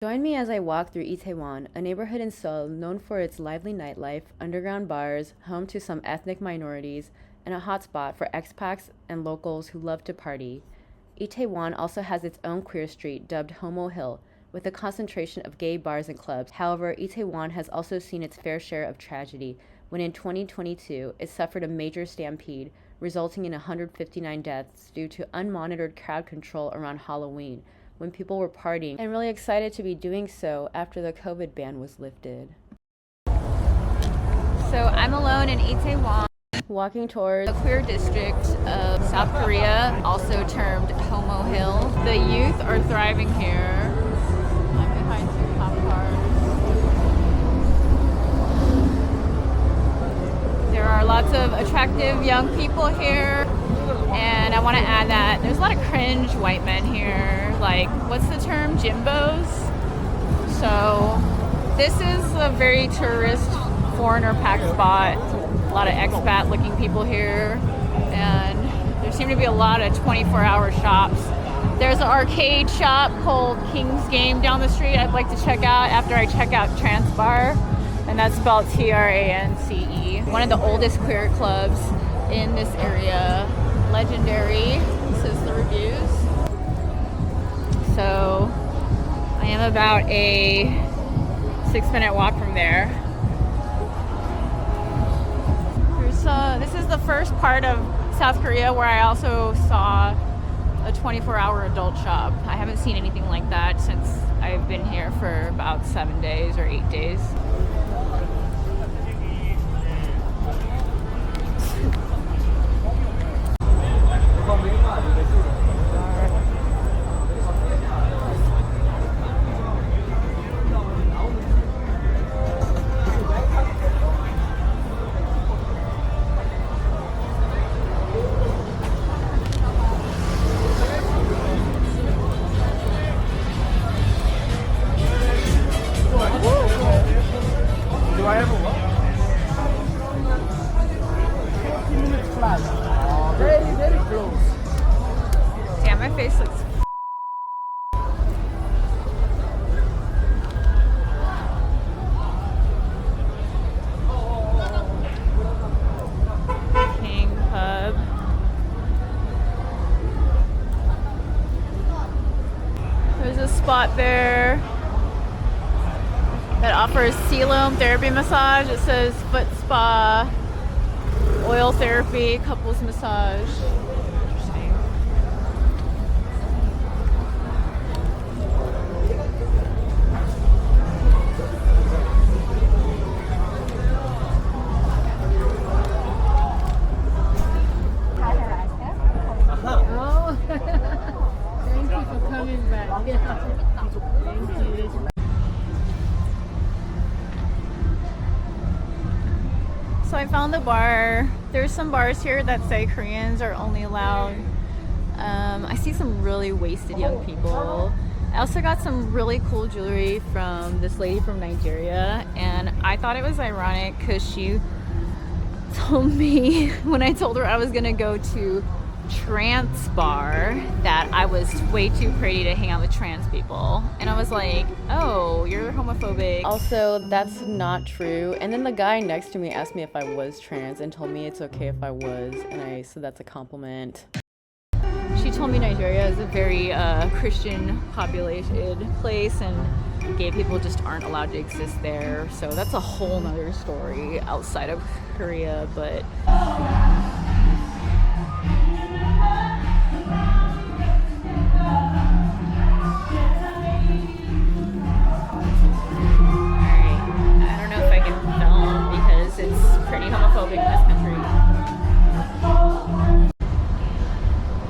Join me as I walk through Itaewon, a neighborhood in Seoul known for its lively nightlife, underground bars, home to some ethnic minorities, and a hotspot for expats and locals who love to party. Itaewon also has its own queer street dubbed Homo Hill, with a concentration of gay bars and clubs. However, Itaewon has also seen its fair share of tragedy when in 2022 it suffered a major stampede, resulting in 159 deaths due to unmonitored crowd control around Halloween, when people were partying and really excited to be doing so after the COVID ban was lifted. So I'm alone in Itaewon, walking towards the queer district of South Korea, also termed Homo Hill. The youth are thriving here. I'm behind two cop cars. There are lots of attractive young people here, and I want to add that there's a lot of cringe white men here. Like, what's the term? Jimbos. So this is a very tourist, foreigner packed spot. A lot of expat looking people here, and there seem to be a lot of 24-hour shops. There's an arcade shop called King's Game down the street I'd like to check out after I check out Trance Bar, and that's spelled Trance. One of the oldest queer clubs in this area. Legendary, says the reviews. So I am about a 6-minute walk from there. This is the first part of South Korea where I also saw a 24-hour adult shop. I haven't seen anything like that since I've been here for about 7 days or 8 days. Do I have a what? 15 minutes flight. Very, very close. Damn, my face looks King Pub. There's a spot there that offers Siloam therapy massage. It says foot spa, oil therapy, couples massage. Interesting. Oh, thank you for coming back. Thank you. So I found the bar. There's some bars here that say Koreans are only allowed. I see some really wasted young people. I also got some really cool jewelry from this lady from Nigeria, and I thought it was ironic because she told me when I told her I was gonna go to Trance Bar that I was way too pretty to hang out with trans people, and I was like, oh, you're homophobic. Also, that's not true. And then the guy next to me asked me if I was trans and told me it's okay if I was, and I said that's a compliment. She told me Nigeria is a very Christian populated place, and gay people just aren't allowed to exist there. So that's a whole nother story outside of Korea, but pretty homophobic in this country.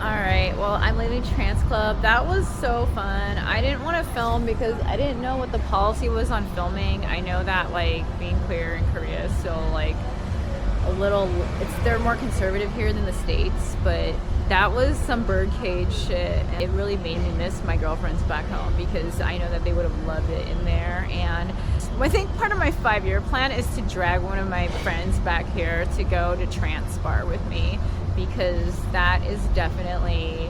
Alright, well, I'm leaving Trance Club. That was so fun. I didn't want to film because I didn't know what the policy was on filming. I know that, like, being queer in Korea is still, like, a little, they're more conservative here than the States, but that was some birdcage shit. And it really made me miss my girlfriends back home because I know that they would have loved it in there. And I think part of my 5-year plan is to drag one of my friends back here to go to Trance Bar with me, because that is definitely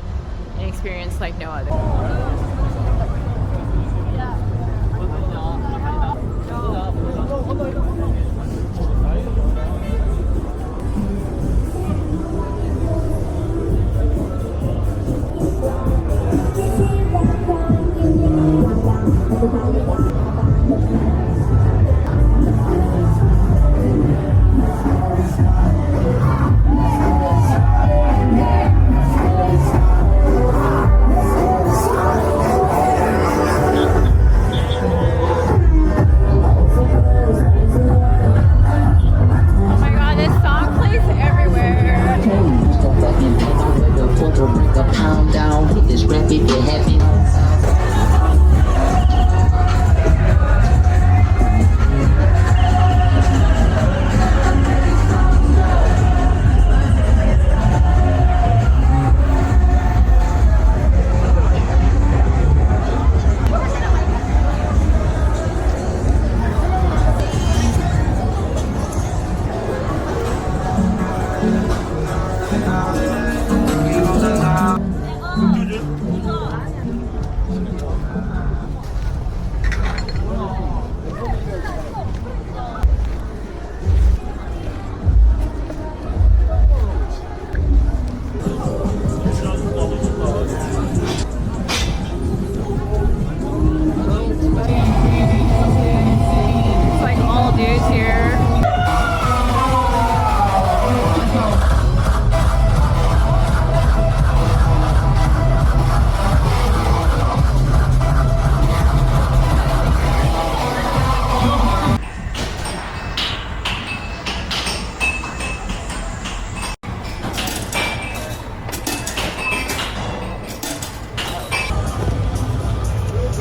an experience like no other. Yeah.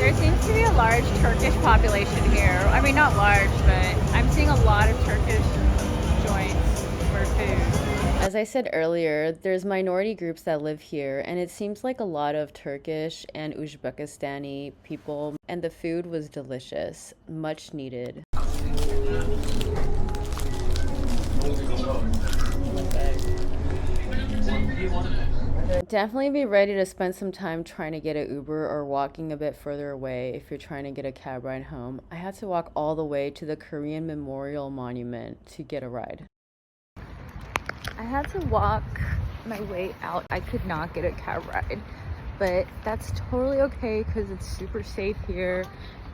There seems to be a large Turkish population here. I mean, not large, but I'm seeing a lot of Turkish joints for food. As I said earlier, there's minority groups that live here, and it seems like a lot of Turkish and Uzbekistani people, and the food was delicious, much needed. Definitely be ready to spend some time trying to get an Uber or walking a bit further away if you're trying to get a cab ride home. I had to walk all the way to the Korean Memorial Monument to get a ride. I had to walk my way out. I could not get a cab ride, but that's totally okay because it's super safe here,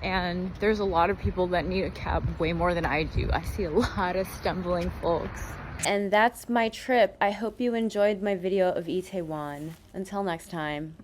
and there's a lot of people that need a cab way more than I do. I see a lot of stumbling folks. And that's my trip. I hope you enjoyed my video of Itaewon. Until next time.